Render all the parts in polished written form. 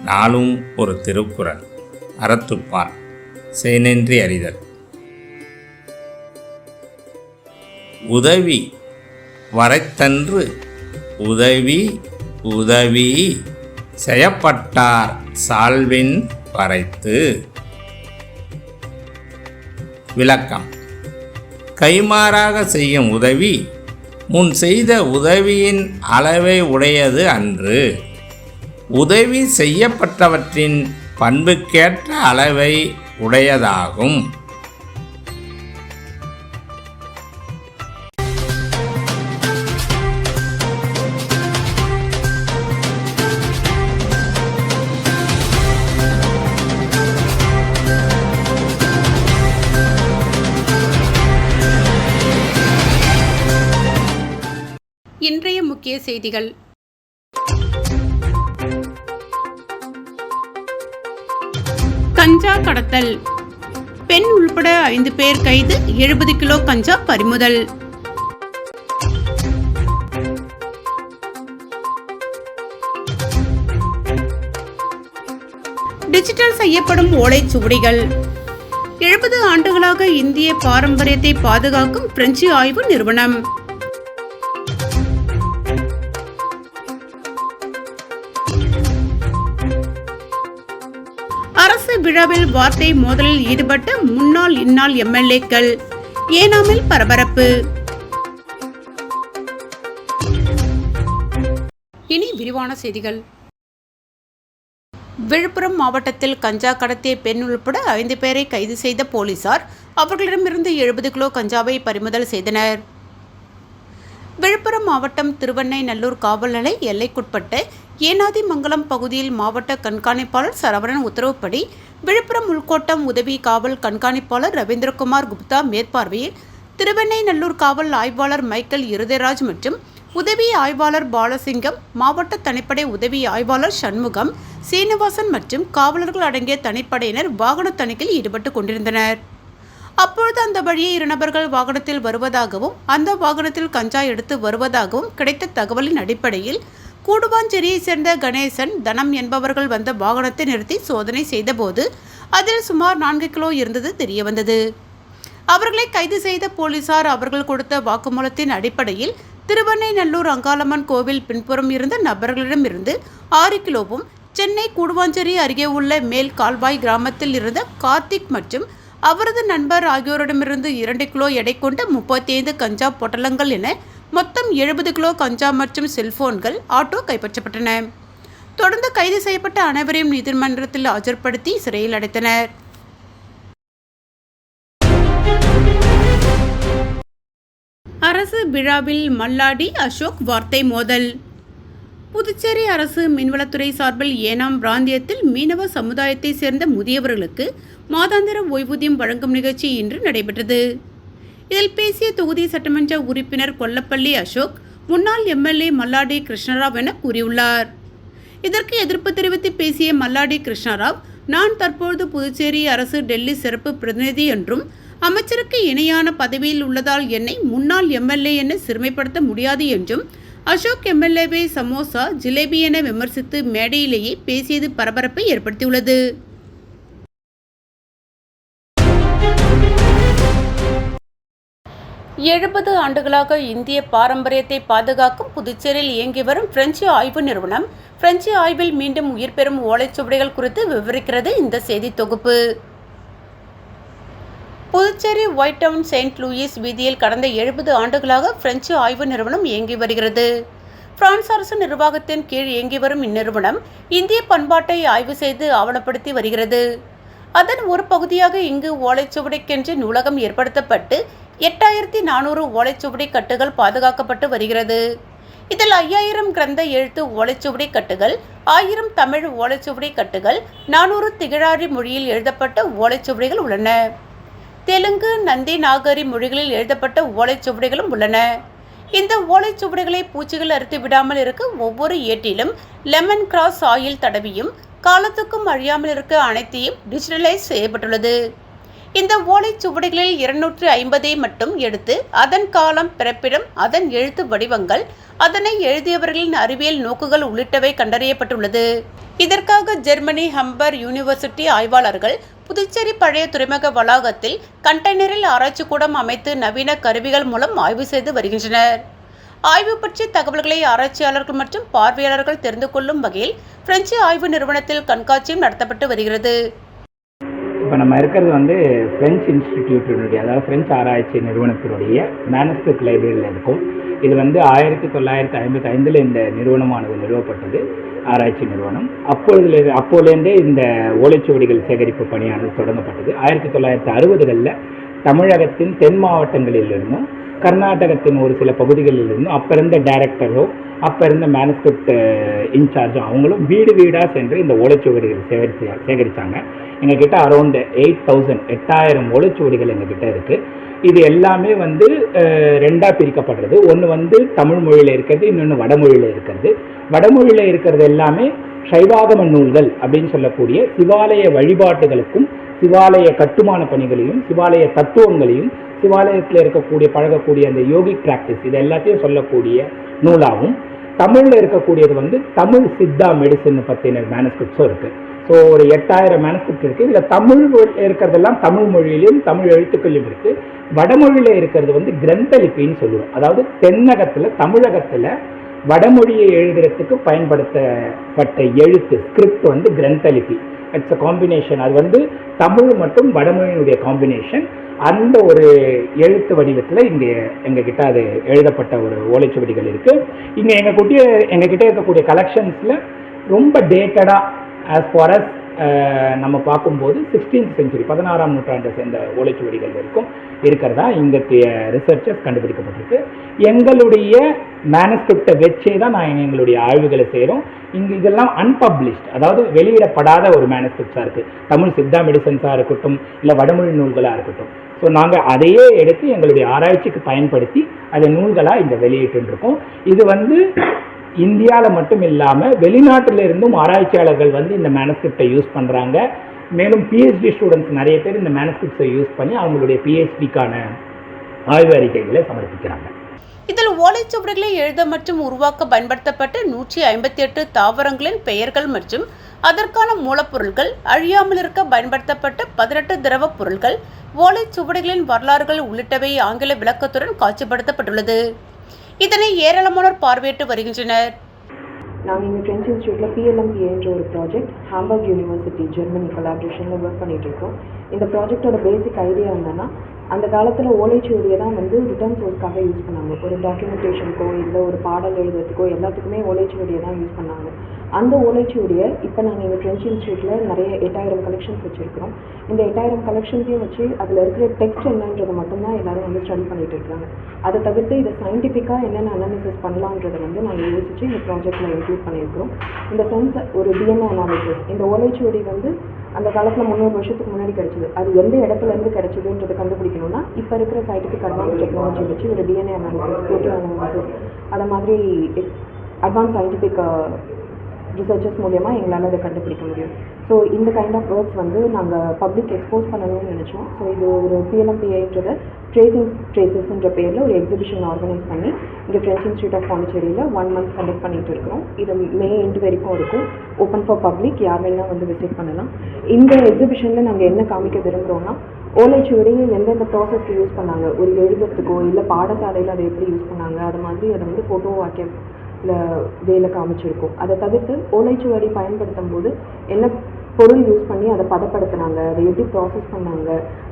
நாளும் ஒரு திருக்குறள். அறத்துப்பால் செய்நன்றி அறிதல். உதவி வரைத்தன்று உதவி உதவி செய்யப்பட்டார் சால்வின் வரைத்து. விளக்கம்: கைமாறாக செய்யும் உதவி முன் செய்த உதவியின் அளவை உடையது அன்று, உதவி செய்யப்பட்டவற்றின் பண்புக்கேற்ற அளவை உடையதாகும். இன்றைய முக்கிய செய்திகள். கஞ்சா கடத்தல், பெண் உள்பட 5 பேர் கைது, 70 கிலோ கஞ்சா பறிமுதல். டிஜிட்டல் செய்யப்படும் ஓலைச்சுவடிகள். 70 ஆண்டுகளாக இந்திய பாரம்பரியத்தை பாதுகாக்கும் பிரெஞ்சு ஆய்வு நிறுவனம். அரசு விழாவில் வார்த்தை மோதலில் ஈடுபட்ட முன்னாள் இந்நாள் எம்எல்ஏக்கள். ஏனாமில் பரபரப்பு. இனி விரிவான செய்திகள். விழுப்புரம் மாவட்டத்தில் கஞ்சா கடத்திய பெண் உள்பட 5 பேரை கைது செய்த போலீசார் அவர்களிடமிருந்து 70 கிலோ கஞ்சாவை பறிமுதல் செய்தனர். விழுப்புரம் மாவட்டம் திருவெண்ணைநல்லூர் காவல் நிலைய எல்லைக்குட்பட்ட ஏனாதிமங்கலம் பகுதியில் மாவட்ட கண்காணிப்பாளர் சரவணன் உத்தரவுப்படி விழுப்புரம் உள்கோட்டம் உதவி காவல் கண்காணிப்பாளர் ரவீந்திரகுமார் குப்தா மேற்பார்வையில் திருவெண்ணைநல்லூர் காவல் ஆய்வாளர் மைக்கேல் இருதயராஜ் மற்றும் உதவி ஆய்வாளர் பாலசிங்கம், மாவட்ட தனிப்படை உதவி ஆய்வாளர் சண்முகம், சீனிவாசன் மற்றும் காவலர்கள் அடங்கிய தனிப்படையினர் வாகன தணிக்கையில் ஈடுபட்டு கொண்டிருந்தனர். அப்பொழுது அந்த வழியே 2 நபர்கள் வாகனத்தில் வருவதாகவும் அந்த வாகனத்தில் கஞ்சா எடுத்து வருவதாகவும் கிடைத்த தகவலின் அடிப்படையில் கூடுவாஞ்சேரியை சேர்ந்த கணேசன், தனம் என்பவர்கள் வந்த வாகனத்தை நிறுத்தி சோதனை செய்தபோது அதில் சுமார் 4 கிலோ இருந்தது தெரியவந்தது. அவர்களை கைது செய்த போலீசார் அவர்கள் கொடுத்த வாக்குமூலத்தின் அடிப்படையில் திருவெண்ணைநல்லூர் அங்காளம்மன் கோவில் பின்புறம் இருந்த நபர்களிடமிருந்து 6 கிலோவும், சென்னை கூடுவாஞ்சேரி அருகே உள்ள மேல் கால்வாய் கிராமத்தில் இருந்த கார்த்திக் மற்றும் அவரது நண்பர் ஆகியோரிடமிருந்து 2 கிலோ எடை கொண்ட 35 கஞ்சா பொட்டலங்கள் என மொத்தம் 70 கிலோ கஞ்சா மற்றும் செல்போன்கள், ஆட்டோ கைப்பற்றப்பட்டன. தொடர்ந்து கைது செய்யப்பட்ட அனைவரையும் நீதிமன்றத்தில் ஆஜர்படுத்தி சிறையில் அடைத்தனர். அரசு விழாவில் மல்லாடி அசோக் வார்த்தை மோதல். புதுச்சேரி அரசு மீன்வளத்துறை சார்பில் ஏனாம் பிராந்தியத்தில் மீனவ சமுதாயத்தை சேர்ந்த முதியவர்களுக்கு மாதாந்திர ஓய்வூதியம் வழங்கும் நிகழ்ச்சி இன்று நடைபெற்றது. இதில் பேசிய தொகுதி சட்டமன்ற உறுப்பினர் கொல்லப்பள்ளி அசோக், முன்னாள் எம்எல்ஏ மல்லாடி கிருஷ்ணராவ் என கூறியுள்ளார். இதற்கு எதிர்ப்பு தெரிவித்து பேசிய மல்லாடி கிருஷ்ணராவ், நான் தற்போது புதுச்சேரி அரசு டெல்லி சிறப்பு பிரதிநிதி என்றும் அமைச்சருக்கு இணையான பதவியில் உள்ளதால் என்னை முன்னாள் எம்எல்ஏ என சிறுமைப்படுத்த முடியாது என்றும், அசோக் எம்எல்ஏவை சமோசா, ஜிலேபி என விமர்சித்து மேடையிலேயே பேசியது பரபரப்பை ஏற்படுத்தியுள்ளது. எழுபது ஆண்டுகளாக இந்திய பாரம்பரியத்தை பாதுகாக்கும் புதுச்சேரியில் இயங்கி வரும் பிரெஞ்சு ஆய்வு நிறுவனம் பிரெஞ்சு ஆய்வில் மீண்டும் உயிர் பெறும் ஓலைச்சுவடிகள் குறித்து விவரிக்கிறது இந்த செய்தி தொகுப்பு. Puducherry white town saint Louis வீதியில் கடந்த 70 ஆண்டுகளாக பிரெஞ்சு ஆய்வு நிறுவனம் இயங்கி வருகிறது. பிரான்ஸ் அரசு நிர்வாகத்தின் கீழ் இயங்கி வரும் இந்நிறுவனம் இந்திய பண்பாட்டை ஆய்வு செய்து ஆவணப்படுத்தி வருகிறது. அதன் ஒரு பகுதியாக இங்கு ஓலைச்சுவடிக்கென்று நூலகம் ஏற்படுத்தப்பட்டு 8400 ஓலைச்சுவடி கட்டுகள் பாதுகாக்கப்பட்டு வருகிறது. இதில் 5000 கிரந்த எழுத்து ஓலைச்சுவடி கட்டுகள், 1000 தமிழ் ஓலைச்சுவடி கட்டுகள், 400 திகழாரி மொழியில் எழுதப்பட்ட ஓலைச்சுவடிகள் உள்ளன. தெலுங்கு, நந்தி நாகரி மொழிகளில் எழுதப்பட்ட ஓலைச்சுவடிகளும் உள்ளன. இந்த ஓலைச்சுவடிகளை பூச்சிகள் அறுத்து விடாமல் இருக்க ஒவ்வொரு ஏட்டிலும் லெமன் கிராஸ் ஆயில் தடவியும் காலத்துக்கும் அழியாமல் இருக்க அனைத்தையும் டிஜிட்டலைஸ் செய்யப்பட்டுள்ளது. இந்த ஓலைச்சுவடிகளில் 250 மட்டும் எடுத்து அதன் காலம், பிறப்பிடம், அதன் எழுத்து வடிவங்கள், அதனை எழுதியவர்களின் அறிவியல் நோக்குகள் உள்ளிட்டவை கண்டறியப்பட்டுள்ளது. இதற்காக ஜெர்மனி ஹம்பர் யூனிவர்சிட்டி ஆய்வாளர்கள் புதுச்சேரி பழைய துறைமுக வளாகத்தில் கண்டெய்னரில் ஆராய்ச்சி கூடம் அமைத்து நவீன கருவிகள் மூலம் ஆய்வு செய்து வருகின்றனர். ஆய்வு பற்றிய தகவல்களை ஆராய்ச்சியாளர்கள் மற்றும் பார்வையாளர்கள் தெரிந்து கொள்ளும் வகையில் பிரெஞ்சு ஆய்வு நிறுவனத்தில் கண்காட்சியும் நடத்தப்பட்டு வருகிறது. இப்போ நம்ம இருக்கிறது ஃப்ரெஞ்ச் இன்ஸ்டிடியூட்டினுடைய, அதாவது ஃப்ரெஞ்ச் ஆராய்ச்சி நிறுவனத்தினுடைய மேனஸ்கிரிப்ட் லைப்ரரியில் இருக்கும். இது 1955 இந்த நிறுவனமானது நிறுவப்பட்டது, ஆராய்ச்சி நிறுவனம். அப்போலேருந்தே இந்த ஓலைச்சுவடிகள் சேகரிப்பு பணியானது தொடங்கப்பட்டது. 1960களில் தமிழகத்தின் தென் மாவட்டங்களிலிருந்தும் கர்நாடகத்தின் ஒரு சில பகுதிகளிலிருந்தும் அப்போ இருந்த டைரக்டரோ அப்போ இருந்த மேனஸ்கிரிப்ட் இன்சார்ஜோ அவங்களும் வீடு வீடாக சென்று இந்த ஓலைச்சுவடிகள் சேகரித்தாங்க. எங்ககிட்ட அரௌண்ட் 8,000 ஓலைச்சுவடிகள் எங்ககிட்ட இருக்குது. இது எல்லாமே ரெண்டாக பிரிக்கப்படுறது. ஒன்று தமிழ் மொழியில் இருக்கிறது, இன்னொன்று வடமொழியில் இருக்கிறது. வடமொழியில் இருக்கிறது எல்லாமே சைவாகம நூல்கள் அப்படின்னு சொல்லக்கூடிய சிவாலய வழிபாட்டுகளுக்கும் சிவாலய கட்டுமான பணிகளையும் சிவாலய தத்துவங்களையும் சிவாலயத்தில் பழகக்கூடிய அந்த யோகிக் பிராக்டிஸ் இது எல்லாத்தையும் சொல்லக்கூடிய நூலாகவும், தமிழில் இருக்கக்கூடியது தமிழ் சித்தா மெடிசன் பற்றின மேனஸ்கிரிப்ட்ஸும் இருக்குது. ஸோ ஒரு 8,000 மேனஸ்கிரிப்ட் இருக்குது. இதில் தமிழ் இருக்கிறதெல்லாம் தமிழ் மொழியிலையும் தமிழ் எழுத்துக்களையும் இருக்குது. வடமொழியில் இருக்கிறது கிரந்தலிப்பின்னு சொல்லுவோம். அதாவது தென்னகத்தில் தமிழகத்தில் வடமொழியை எழுதுறதுக்கு பயன்படுத்தப்பட்ட எழுத்து script Granthalipi. It's a combination. அது தமிழ் மற்றும் வடமொழியினுடைய காம்பினேஷன். அந்த ஒரு எழுத்து வடிவத்தில் இங்கே எங்ககிட்ட அது எழுதப்பட்ட ஒரு ஓலைச்சுவடிகள் இருக்குது. இங்கே எங்ககிட்ட இருக்கக்கூடிய கலெக்ஷன்ஸில் ரொம்ப டேட்டடாக ஆஸ் ஃபார் அஸ் நம்ம பார்க்கும்போது 16th century 16ஆம் நூற்றாண்டை சேர்ந்த ஓலைச்சுவடிகள் வரைக்கும் இருக்கிறதா இங்கே ரிசர்ச்சர்ஸ் கண்டுபிடிக்கப்பட்டிருக்கு. எங்களுடைய மேனஸ்கிரிப்டை வச்சே தான் எங்களுடைய ஆய்வுகளை செய்கிறோம். இங்கே இதெல்லாம் அன்பப்ளிஷ்ட், அதாவது வெளியிடப்படாத ஒரு மேனஸ்கிரிப்ட்ஸாக இருக்குது. தமிழ் சித்தா மெடிசன்ஸாக இருக்கட்டும், இல்லை வடமொழி நூல்களாக இருக்கட்டும். ஸோ நாங்கள் அதையே எடுத்து எங்களுடைய ஆராய்ச்சிக்கு பயன்படுத்தி அதை நூல்களாக இங்கே வெளியிட்டுருக்கோம். இது இந்தியாவில் மட்டும் இல்லாமல் வெளிநாட்டிலிருந்தும் ஆராய்ச்சியாளர்கள் இந்த மேனஸ்கிரிப்டை யூஸ் பண்ணுறாங்க. மேலும் PhD ஸ்டூடெண்ட்ஸ் நிறைய பேர் இந்த மேனஸ்கிரிப்ட்ஸை யூஸ் பண்ணி அவங்களுடைய PhDக்கான ஆய்வு அறிக்கைகளை சமர்ப்பிக்கிறாங்க. இதில் ஓலைச்சுவடிகளை எழுத மற்றும் உருவாக்க பயன்படுத்தப்பட்ட 158 தாவரங்களின் பெயர்கள் மற்றும் அதற்கான மூலப்பொருட்கள், அழியாமல் இருக்க பயன்படுத்தப்பட்ட 18 திரவ பொருட்கள், ஓலைச்சுவடிகளின் வரலாறுகள் உள்ளிட்டவை ஆங்கில விளக்கத்துடன் காட்சிப்படுத்தப்பட்டுள்ளது. இதனை ஏராளமானோர் பார்வையிட்டு வருகின்றனர். நாங்கள் இங்கே ஃப்ரெஞ்ச் இன்ஸ்டியூட்டில் PLMPAன்ற ஒரு ப்ராஜெக்ட் ஹாம்பர்க் யூனிவர்சிட்டி ஜெர்மனி கொலாபரேஷனில் ஒர்க் பண்ணிகிட்ருக்கோம். இந்த ப்ராஜெக்டோட பேசிக் ஐடியா என்னன்னா, அந்த காலத்தில் ஓலைச்சுவடியை தான் ரிட்டர்ன் சோர்ஸ்க்காக யூஸ் பண்ணாங்க. ஒரு டாக்குமெண்டேஷனுக்கோ இல்லை ஒரு பாடல் எழுதுறதுக்கோ எல்லாத்துக்குமே ஓலைச்சுவடியை தான் யூஸ் பண்ணாங்க. அந்த ஓலைச்சுவடியை இப்போ நாங்கள் எங்கள் ஃப்ரெஞ்ச் இன்ஸ்டியூட்டில் நிறைய 8,000 கலெக்ஷன்ஸ் வச்சுருக்கிறோம். இந்த 8,000 கலெக்ஷன்ஸையும் வச்சு அதில் இருக்கிற டெக்ஸ்ட் என்னன்றதை மட்டும்தான் எல்லோரும் ஸ்டடி பண்ணிகிட்டு இருக்காங்க. அதை தவிர்த்து இதை சயின்டிஃபிக்காக என்னென்ன அனாலிசிஸ் பண்ணலான்றதை நாங்கள் யோசிச்சு இந்த ப்ராஜெக்டில் இன்க்ளூட் பண்ணியிருக்கிறோம். இந்த சென்ஸ் ஒரு DNA அனாலிசிஸ். இந்த ஓலைச்சுவடி அந்த காலத்தில் 300 வருஷத்துக்கு முன்னாடி கிடைச்சிது. அது எந்த இடத்துலேருந்து கிடைச்சிதுன்றதை கண்டுபிடிக்கணும்னா இப்போ இருக்கிற சயின்டிஃபிக் அட்வான்ஸ் டெக்னாலஜி வச்சு ஒரு DNA அனாலிசிஸ், ப்ரோட்டீன் அனாலிசிஸ், அதை மாதிரி அட்வான்ஸ் சயின்டிஃபிக் ரிசர்ச்சர்ஸ் மூலமா எங்களால் அதை கண்டுபிடிக்க முடியும். ஸோ இந்த கைண்ட் ஆஃப் ஒர்க்ஸ் நாங்கள் பப்ளிக் எக்ஸ்போஸ் பண்ணணும்னு நினச்சோம். ஸோ இது ஒரு PLMPAன்றத ட்ரேசஸ்ன்ற பேரில் ஒரு எக்ஸிபிஷன் ஆர்கனைஸ் பண்ணி இங்கே ஃப்ரெஞ்ச் இன்ஸ்டியூட் ஆஃப் பாண்டிச்சேரியில் 1 month கண்டக்ட் பண்ணிகிட்டு இருக்கிறோம். இது May end வரைக்கும் இருக்கும். ஓப்பன் ஃபார் பப்ளிக், யார் வேணால் விசிட் பண்ணலாம். இந்த எக்ஸிபிஷனில் நாங்கள் என்ன காமிக்க விரும்புகிறோன்னா, ஓலைச்சுவடியை எந்தெந்த ப்ராசஸ்க்கு யூஸ் பண்ணாங்க, ஒரு எழுதுறதுக்கோ இல்லை பாடசாலையில் அதை எப்படி யூஸ் பண்ணாங்க, அது மாதிரி அதை ஃபோட்டோ வாக்கியம் வேலை காமிச்சிருக்கும். அதை தவிர்த்து ஓலைச்சுவடி பயன்படுத்தும் போது என்ன பொருள் யூஸ் பண்ணி அதை பதப்படுத்தினாங்க, அதை எப்படி ப்ராசஸ் பண்ணாங்க,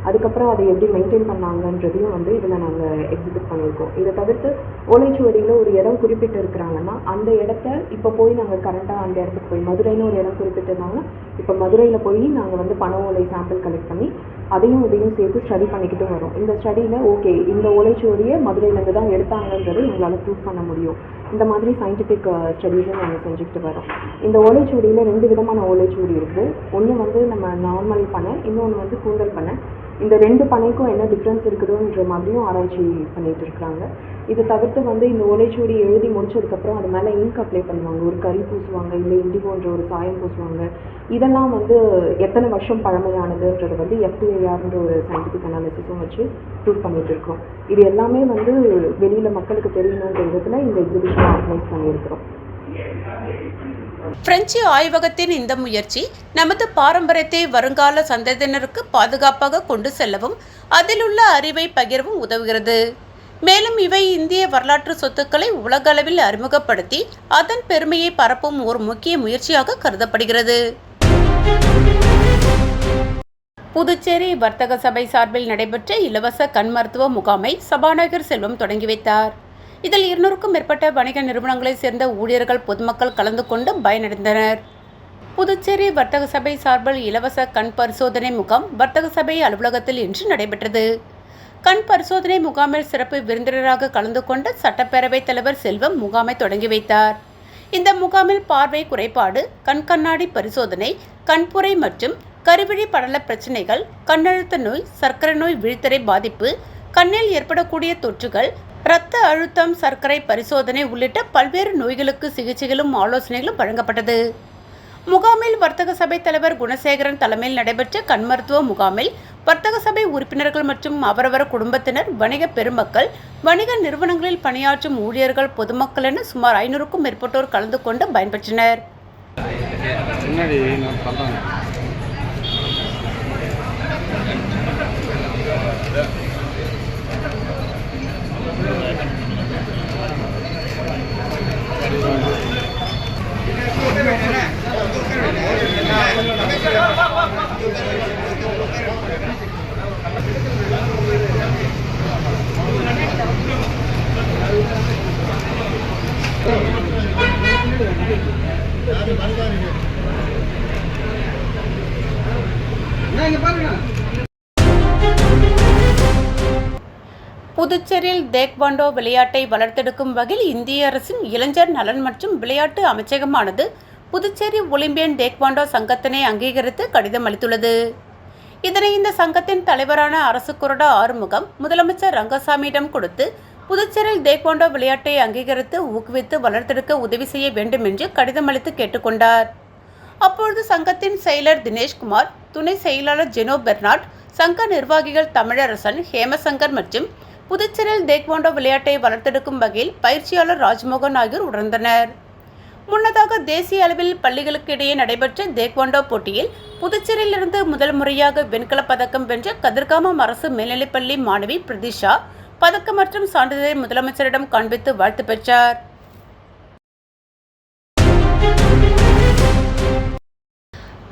அதுக்கப்புறம் அதை எப்படி மெயின்டைன் பண்ணாங்கன்றதையும் இதில் நாங்கள் எக்ஸிபிட் பண்ணியிருக்கோம். இதை தவிர்த்து ஓலைச்சுவடியில் ஒரு இடம் குறிப்பிட்டு இருக்கிறாங்கன்னா அந்த இடத்த இப்போ போய் நாங்கள் கரெக்டாக அந்த இடத்துக்கு போய், மதுரைன்னு ஒரு இடம் குறிப்பிட்டிருந்தாங்கன்னா இப்போ மதுரையில் போய் நாங்கள் பனை ஓலை சாம்பிள் கலெக்ட் பண்ணி அதையும் இதையும் சேர்த்து ஸ்டடி பண்ணிக்கிட்டு வரோம். இந்த ஸ்டடியில் ஓகே இந்த ஓலைச்சுவடியை மதுரையிலேருந்து தான் எடுத்தாங்கன்றதை எங்களால் ப்ரூவ் பண்ண முடியும். இந்த மாதிரி சயின்டிஃபிக் ஸ்டடீஸும் நாங்கள் செஞ்சுக்கிட்டு வரோம். இந்த ஓலைச்சுவடியில் 2 விதமான ஓலைச்சுவடி இருக்குது. ஒன்று நம்ம நார்மல் பனை, இன்னொன்று கூந்தல் பனை. இந்த 2 பனைக்கும் என்ன டிஃப்ரென்ஸ் இருக்குதுன்ற மாதிரியும் ஆராய்ச்சி பண்ணிகிட்டு இருக்கிறாங்க. இது தவிர்த்து வந்து இந்த ஓலைச்சுவடி எழுதி முடிச்சதுக்கப்புறம் அது மேலே இங்க் அப்ளை பண்ணுவாங்க, ஒரு கரி பூசுவாங்க, இல்லை இண்டிகோன்ற ஒரு சாயம் பூசுவாங்க. இதெல்லாம் வந்து எத்தனை வருஷம் பழமையானதுன்றது வந்து FTIRன்ற ஒரு சயின்டிஃபிக் அனாலிசிஸும் வச்சு ப்ரூவ் பண்ணிட்டு இருக்கோம். இது எல்லாமே வந்து வெளியில் மக்களுக்கு தெரியணுன்ற விதத்தில் இந்த எக்ஸிபிஷன் ஆர்கனைஸ் பண்ணியிருக்கிறோம். பிரெஞ்சு ஆய்வகத்தின் இந்த முயற்சி நமது பாரம்பரியத்தை வருங்கால சந்ததியினருக்கு பாதுகாப்பாக கொண்டு செல்லவும் அதில் உள்ள அறிவை பகிரவும் உதவுகிறது. மேலும் இவை இந்திய வரலாற்று சொத்துக்களை உலக அளவில் அறிமுகப்படுத்தி அதன் பெருமையை பரப்பும் ஒரு முக்கிய முயற்சியாக கருதப்படுகிறது. புதுச்சேரி வர்த்தக சபை சார்பில் நடைபெற்ற இலவச கண் மருத்துவ முகாமை சபாநாயகர் செல்வம் தொடங்கி வைத்தார். இதில் 200க்கும் மேற்பட்ட வணிக நிறுவனங்களைச் சேர்ந்த ஊழியர்கள், பொதுமக்கள் கலந்து கொண்டு பயனடைந்தனர். புதுச்சேரி வர்த்தக சபை சார்பில் இலவச கண் பரிசோதனை முகாம் வர்த்தக சபை அலுவலகத்தில் இன்று நடைபெற்றது. கண் பரிசோதனை முகாமில் சிறப்பு விருந்தினராக கலந்து கொண்ட சட்டப்பேரவைத் தலைவர் செல்வம் முகாமை தொடங்கி வைத்தார். இந்த முகாமில் பார்வை குறைபாடு, கண்ணாடி பரிசோதனை, கண்புரை மற்றும் கருவிழி படல பிரச்சனைகள், கண்ணழுத்த நோய், சர்க்கரை நோய், விழித்திரை பாதிப்பு, கண்ணில் ஏற்படக்கூடிய தொற்றுகள், இரத்த அழுத்தம், சர்க்கரை பரிசோதனை உள்ளிட்ட பல்வேறு நோய்களுக்கு சிகிச்சைகளும் ஆலோசனைகளும் வழங்கப்பட்டது. முகாமில் வர்த்தக சபை தலைவர் குணசேகரன் தலைமையில் நடைபெற்ற கண் மருத்துவ முகாமில் வர்த்தக சபை உறுப்பினர்கள் மற்றும் அவரவர் குடும்பத்தினர், வணிக பெருமக்கள், வணிக நிறுவனங்களில் பணியாற்றும் ஊழியர்கள், பொதுமக்கள் என சுமார் 500க்கும் மேற்பட்டோர் கலந்து கொண்டு பயன்பெற்றனர். புதுச்சேரியில் தேக்வாண்டோ விளையாட்டை வளர்த்தெடுக்கும் வகையில் இந்திய அரசின் இளைஞர் நலன் மற்றும் விளையாட்டு அமைச்சகமானது புதுச்சேரி ஒலிம்பியன் தேக்வாண்டோ சங்கத்தினை அங்கீகரித்து கடிதம் அளித்துள்ளது. இதனை இந்த சங்கத்தின் தலைவரான அரசு கொறடா ஆறுமுகம் முதலமைச்சர் ரங்கசாமியிடம் கொடுத்து புதுச்சேரியில் தேக்வாண்டோ விளையாட்டை அங்கீகரித்து ஊக்குவித்து வளர்த்தெடுக்க உதவி செய்ய வேண்டும் என்று கடிதம் அளித்து கேட்டுக்கொண்டார். அப்பொழுது சங்கத்தின் செயலர் தினேஷ்குமார், துணை செயலாளர் ஜெனோ பெர்னாட், சங்க நிர்வாகிகள் தமிழரசன், ஹேமசங்கர் மற்றும் புதுச்சேரியில் தேக்வாண்டோ விளையாட்டை வளர்த்தெடுக்கும் வகையில் பயிற்சியாளர் ராஜ்மோகன் ஆகியோர் உணர்ந்தனர். முன்னதாக தேசிய அளவில் பள்ளிகளுக்கு இடையே நடைபெற்ற தேக்வாண்டோ போட்டியில் புதுச்சேரியிலிருந்து முதல் முறையாக வெண்கலப் பதக்கம் வென்ற கதிர்காமம் அரசு மேல்நிலைப்பள்ளி மாணவி பிரதிஷா பதக்கம் மற்றும் சான்றிதழை முதலமைச்சரிடம் காண்பித்து வாழ்த்து பெற்றார்.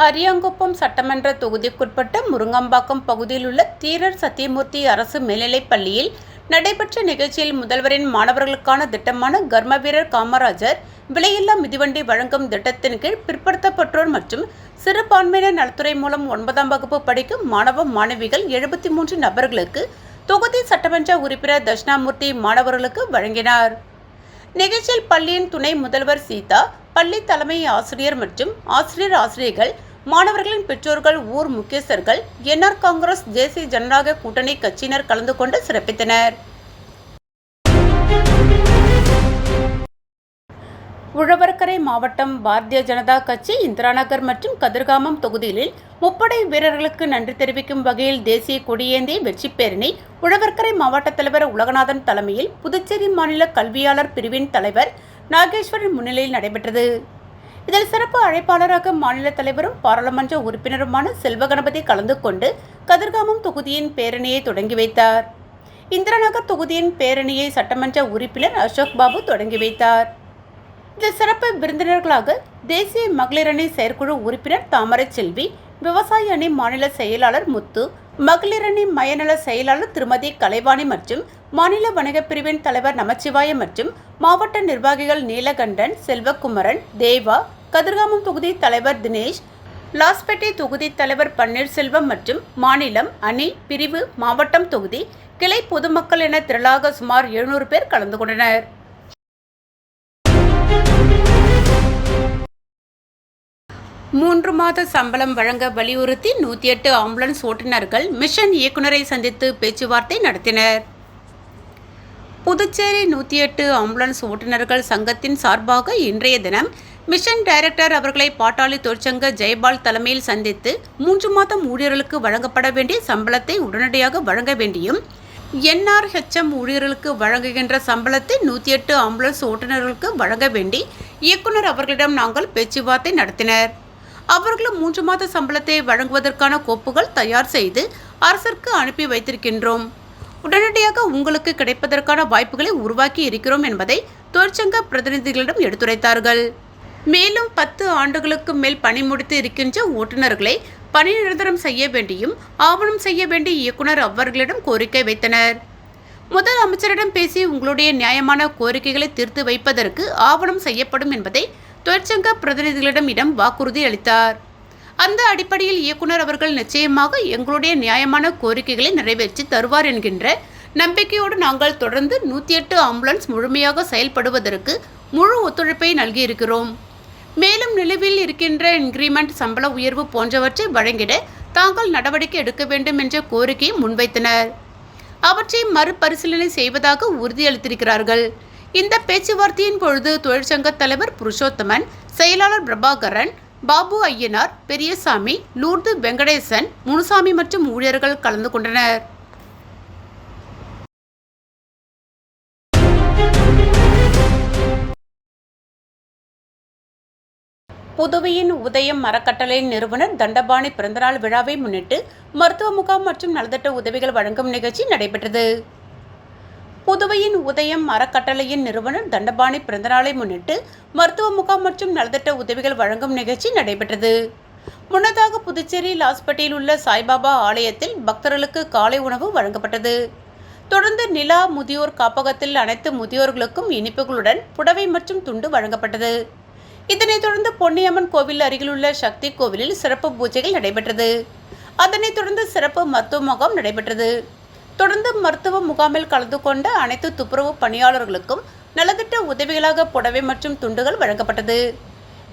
அரியாங்குப்பம் சட்டமன்ற தொகுதிக்குட்பட்ட முருங்கம்பாக்கம் பகுதியில் உள்ள தீரர் சத்தியமூர்த்தி அரசு மேல்நிலைப் பள்ளியில் நடைபெற்ற நிகழ்ச்சியில் முதல்வரின் மாணவர்களுக்கான திட்டமான கர்மவீரர் காமராஜர் விலையில்லா மிதிவண்டி வழங்கும் திட்டத்தின் கீழ் பிற்படுத்தப்பட்டோர் மற்றும் சிறுபான்மையினர் நலத்துறை மூலம் 9ஆம் வகுப்பு படிக்கும் மாணவ மாணவிகள் 73 நபர்களுக்கு தொகுதி சட்டமன்ற உறுப்பினர் தட்சிணாமூர்த்தி மாணவர்களுக்கு வழங்கினார். நிகழ்ச்சியில் பள்ளியின் துணை முதல்வர் சீதா, பள்ளி தலைமை ஆசிரியர் மற்றும் ஆசிரியர்கள், மாணவர்களின் பெற்றோர்கள், ஊர் முக்கியஸ்தர்கள், NR காங்கிரஸ், தேசிய ஜனநாயக கூட்டணி கட்சியினர் கலந்து கொண்டு சிறப்பித்தனர். உழவர்கரை மாவட்டம் பாரதிய ஜனதா கட்சி இந்திராநகர் மற்றும் கதிர்காமம் தொகுதிகளில் முப்படை வீரர்களுக்கு நன்றி தெரிவிக்கும் வகையில் தேசிய கொடியேந்தி வெற்றி பேரணி உழவர்கரை மாவட்ட தலைவர் உலகநாதன் தலைமையில் புதுச்சேரி மாநில கல்வியாளர் பிரிவின் தலைவர் நாகேஸ்வரன் முன்னிலையில் நடைபெற்றது. இதில் சிறப்பு அழைப்பாளராக மாநில தலைவரும் பாராளுமன்ற உறுப்பினருமான செல்வகணபதி கலந்து கொண்டு கதிர்காமம் தொகுதியின் பேரணியை தொடங்கி வைத்தார். இந்திராநகர் தொகுதியின் பேரணியை சட்டமன்ற உறுப்பினர் அசோக் பாபு தொடங்கி வைத்தார். இதில் சிறப்பு விருந்தினர்களாக தேசிய மகளிர் அணி செயற்குழு உறுப்பினர் தாமரை செல்வி, விவசாய அணி மாநில செயலாளர் முத்து, மகளிர் அணி மயநல செயலாளர் திருமதி கலைவாணி மற்றும் மாநில வணிகப் பிரிவின் தலைவர் நமச்சிவாய மற்றும் மாவட்ட நிர்வாகிகள் நீலகண்டன், செல்வகுமரன், தேவா, கதிர்காமம் தொகுதி தலைவர் தினேஷ், லாஸ்பேட்டை தொகுதி தலைவர் பன்னீர்செல்வம் மற்றும் மாநிலம், அணி, பிரிவு, மாவட்டம், தொகுதி, கிளை பொதுமக்கள் என திரளாக சுமார் 700 பேர் கலந்து கொண்டனர். மூன்று மாத சம்பளம் வழங்க வலியுறுத்தி 108 ஆம்புலன்ஸ் ஓட்டுநர்கள் மிஷன் இயக்குநரை சந்தித்து பேச்சுவார்த்தை நடத்தினர். புதுச்சேரி 108 ஆம்புலன்ஸ் ஓட்டுநர்கள் சங்கத்தின் சார்பாக இன்றைய தினம் மிஷன் டைரக்டர் அவர்களை பாட்டாளி தொழிற்சங்க ஜெயபால் தலைமையில் சந்தித்து 3 மாதம் ஊழியர்களுக்கு வழங்கப்பட வேண்டிய சம்பளத்தை உடனடியாக வழங்க வேண்டியும், NRHM ஊழியர்களுக்கு வழங்குகின்ற சம்பளத்தை 108 ஆம்புலன்ஸ் ஓட்டுநர்களுக்கு வழங்க வேண்டி இயக்குனர் அவர்களிடம் நாங்கள் பேச்சுவார்த்தை நடத்தினர். அவர்களும் 3 மாத சம்பளத்தை வழங்குவதற்கான கோப்புகள் தயார் செய்து அரசிற்கு அனுப்பி வைத்திருக்கின்றோம். உடனடியாக உங்களுக்கு கிடைப்பதற்கான வாய்ப்புகளை உருவாக்கி இருக்கிறோம் என்பதை தொழிற்சங்க பிரதிநிதிகளிடம் எடுத்துரைத்தார்கள். மேலும் 10 ஆண்டுகளுக்கு மேல் பணி முடித்து இருக்கின்ற ஓட்டுநர்களை பணி நிரந்தரம் செய்ய வேண்டியும் ஆவணம் செய்ய வேண்டிய இயக்குனர் அவர்களிடம் கோரிக்கை வைத்தனர். முதல் அமைச்சரிடம் பேசி உங்களுடைய நியாயமான கோரிக்கைகளை தீர்த்து வைப்பதற்கு ஆவணம் செய்யப்படும் என்பதை தொழிற்சங்க பிரதிநிதிகளிடம் வாக்குறுதி அளித்தார். அந்த அடிப்படையில் இயக்குனர் அவர்கள் நிச்சயமாக எங்களுடைய நியாயமான கோரிக்கைகளை நிறைவேற்றி தருவார் என்கின்ற நம்பிக்கையோடு நாங்கள் தொடர்ந்து 108 ஆம்புலன்ஸ் முழுமையாக செயல்படுவதற்கு முழு ஒத்துழைப்பை நல்கியிருக்கிறோம். மேலும் நிலுவையில் இருக்கின்ற இன்கிரிமெண்ட், சம்பள உயர்வு போன்றவற்றை வழங்கிட தாங்கள் நடவடிக்கை எடுக்க வேண்டும் என்ற கோரிக்கையை முன்வைத்தனர். அவற்றை மறுபரிசீலனை செய்வதாக உறுதியளித்திருக்கிறார்கள். இந்த பேச்சுவார்த்தையின் பொழுது தொழிற்சங்க தலைவர் புருஷோத்தமன், செயலாளர் பிரபாகரன், பாபு ஐயனார், பெரியசாமி, லூர்து வெங்கடேசன், முனுசாமி மற்றும் ஊழியர்கள் கலந்து கொண்டனர். புதுவையின் உதயம் அறக்கட்டளையின் நிறுவனர் தண்டபாணி பிறந்தநாள் விழாவை முன்னிட்டு மருத்துவ முகாம் மற்றும் நலத்திட்ட உதவிகள் வழங்கும் நிகழ்ச்சி நடைபெற்றது. புதுவையின் உதயம் அறக்கட்டளையின் நிறுவனர் தண்டபாணி பிறந்தநாளை முன்னிட்டு மருத்துவ முகாம் மற்றும் நலத்திட்ட உதவிகள் வழங்கும் நிகழ்ச்சி நடைபெற்றது. முன்னதாக புதுச்சேரி லாஸ்பேட்டையில் உள்ள சாய்பாபா ஆலயத்தில் பக்தர்களுக்கு காலை உணவு வழங்கப்பட்டது. தொடர்ந்து நிலா முதியோர் காப்பகத்தில் அனைத்து முதியோர்களுக்கும் இனிப்புகளுடன் புடவை மற்றும் துண்டு வழங்கப்பட்டது. இதனைத் தொடர்ந்து பொன்னியம்மன் கோவில் அருகிலுள்ள சக்தி கோவிலில் சிறப்பு பூஜைகள் நடைபெற்றது. அதனைத் தொடர்ந்து சிறப்பு மருத்துவ முகாம் நடைபெற்றது. தொடர்ந்து மருத்துவ முகாமில் கலந்து கொண்ட அனைத்து துப்புரவு பணியாளர்களுக்கும் நலத்திட்ட உதவிகளாக புடவை மற்றும் துண்டுகள் வழங்கப்பட்டது.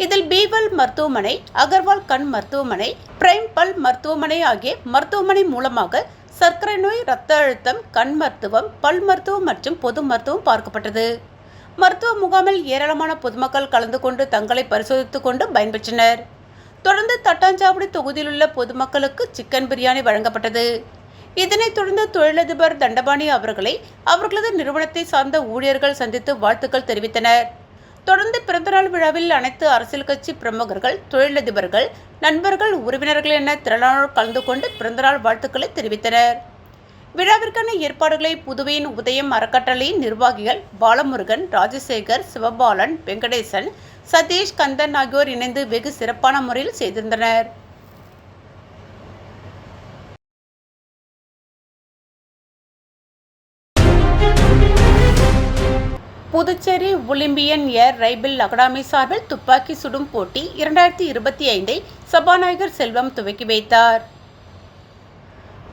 இதில் பீவல் மருத்துவமனை, அகர்வால் கண் மருத்துவமனை, பிரைம் பல் மருத்துவமனை ஆகிய மருத்துவமனை மூலமாக சர்க்கரை நோய், இரத்த அழுத்தம், கண் மருத்துவம், பல் மருத்துவம் மற்றும் பொது மருத்துவம் பார்க்கப்பட்டது. மருத்துவ முகாமில் ஏராளமான பொதுமக்கள் கலந்து கொண்டு தங்களை பரிசோதித்துக் கொண்டு பயன்பெற்றனர். தொடர்ந்து தட்டாஞ்சாவடி தொகுதியில் உள்ள பொதுமக்களுக்கு சிக்கன் பிரியாணி வழங்கப்பட்டது. இதனைத் தொடர்ந்து தொழிலதிபர் தண்டபாணி அவர்களை அவர்களது நிறுவனத்தை சார்ந்த ஊழியர்கள் சந்தித்து வாழ்த்துக்கள் தெரிவித்தனர். தொடர்ந்து பிறந்தநாள் விழாவில் அனைத்து அரசியல் கட்சி பிரமுகர்கள், தொழிலதிபர்கள், நண்பர்கள், உறவினர்கள் என திரளானோர் கலந்து கொண்டு பிறந்தநாள் வாழ்த்துக்களை தெரிவித்தனர். விழாவிற்கான ஏற்பாடுகளை புதுவையின் உதயம் அறக்கட்டளையின் நிர்வாகிகள் பாலமுருகன், ராஜசேகர், சிவபாலன், வெங்கடேசன், சதீஷ், கந்தன் ஆகியோர் இணைந்து வெகு சிறப்பான முறையில் செய்திருந்தனர். Puducherry Olympian air rifle academy சார்பில் துப்பாக்கி சுடும் போட்டி 2025 சபாநாயகர் செல்வம் துவக்கி வைத்தார்.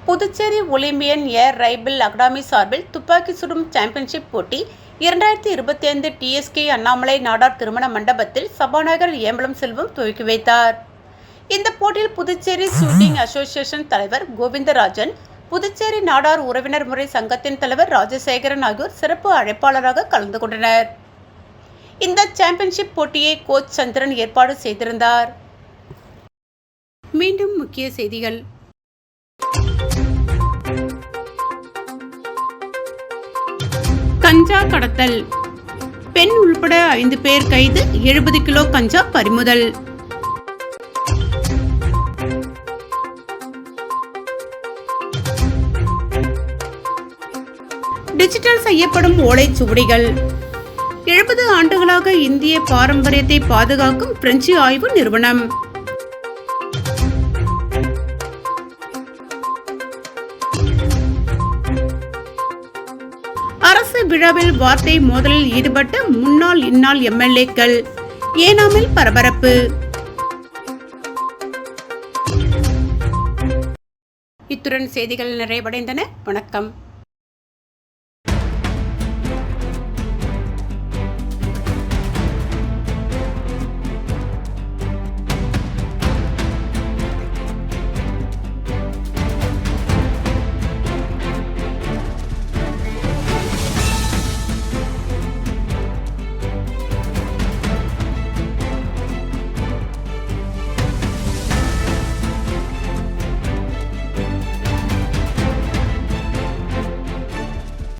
Puducherry Olympian air rifle academy சார்பில் துப்பாக்கி சுடும் சாம்பியன்ஷிப் போட்டி 2025 TSK அண்ணாமலை நாடார் திருமண மண்டபத்தில் சபாநாயகர் ஏம்பலம் செல்வம் துவக்கி வைத்தார். இந்த போட்டியில் புதுச்சேரி ஷூட்டிங் அசோசியேஷன் தலைவர் கோவிந்தராஜன், புதுச்சேரி நாடார் உறவினர் முறை சங்கத்தின் தலைவர் ராஜசேகரன் ஆகியோர் சிறப்பு அழைப்பாளராக கலந்து கொண்டனர். இந்த சாம்பியன்ஷிப் போட்டியை கோச் சந்திரன் ஏற்பாடு செய்திருந்தார். மீண்டும் முக்கிய செய்திகள். கஞ்சா கடத்தல், பெண் உள்பட 5 பேர் கைது, 70 கிலோ கஞ்சா பறிமுதல். டிஜிட்டல் செய்யப்படும் ஓலைச்சுவடிகள். 70 ஆண்டுகளாக இந்திய பாரம்பரியத்தை பாதுகாக்கும் பிரெஞ்சு ஆய்வு நிறுவனம். அரசு விழாவில் வார்த்தை மோதலில் ஈடுபட்ட முன்னாள் இந்நாள் MLAக்கள். ஏனாமில் பரபரப்பு. இத்துடன் செய்திகள் நிறைவடைந்தன. வணக்கம்.